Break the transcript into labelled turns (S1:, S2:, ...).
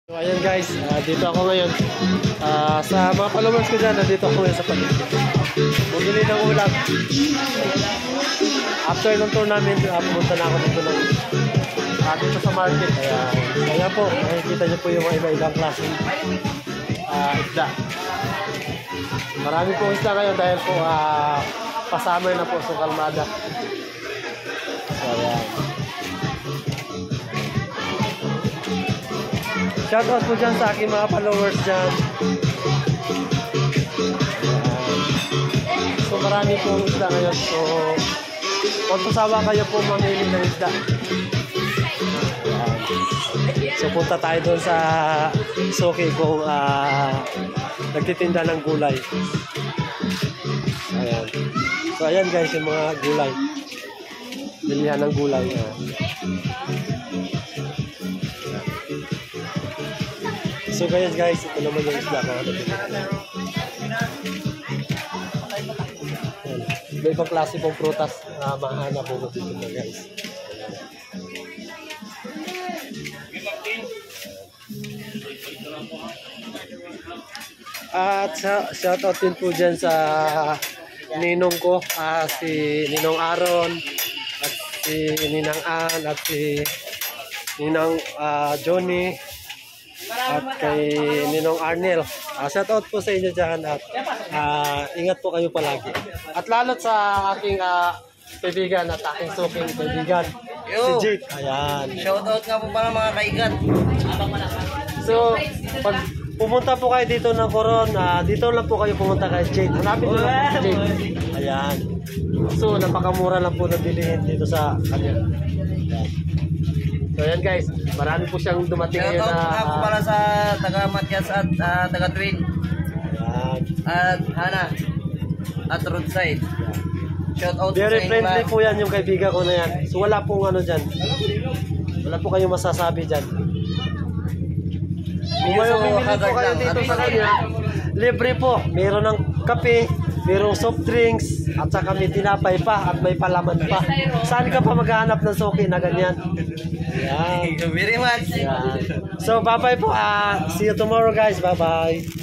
S1: So ayan guys, dito ako ngayon. Sa mga followers ko dyan, nandito ako ngayon sa palengke. Bumili ng ulam. After ng tour namin, pumunta na ako dito dito sa market. Kaya po, makikita niyo po yung mga iba-ibang klaseng isda. Marami pong isda ngayon dahil po pa-summer na po sa kalmada. So ayan. Shoutout po dyan sa aking mga followers dyan. So marami pong isda ngayon. So kung pasawa kayo po mamili ng isda. So punta tayo doon sa Suki kung nagtitinda ng gulay. Ayan. So ayan guys yung mga gulay. Bilihan ng gulay. So guys, ito naman yung isda ko. May ibang klase pong prutas na mahanap po dito na guys. At shoutout din po dyan sa ninong ko, si Ninong Aaron, at si Ninang Ann, at si Ninang Johnny, at kay Ninong Arnel. Shoutout po sa inyo dyan at ingat po kayo palagi. At lalo't sa aking kaibigan at aking suking kaibigan, si Jake. Ayan.
S2: Shoutout nga po pala mga kaigan.
S1: So, pag pumunta po kayo dito ng Coron, dito lang po kayo pumunta kay Jake. Hanapin nyo lang po si Jake. Ayan. So, napakamura lang po na bilihin dito sa kanya. Ayan. So ayan guys, marami po siyang dumating ngayon na...
S2: Shoutout ako pala sa taga Matias at taga Twin.
S1: Ayan.
S2: At Hana. At Roadside. Shoutout
S1: Very friendly po yan yung kaibigan ko na yan. So wala pong ano dyan. Wala po kayong masasabi dyan. Kung bumili po kayo dito sa kanya, libre po. Meron ng kape, mayroong soft drinks, at saka may tinapay pa at may palaman pa. Saan ka pa maghahanap ng suki na ganyan?
S2: Thank you very much.
S1: So bye-bye po. See you tomorrow guys. Bye-bye.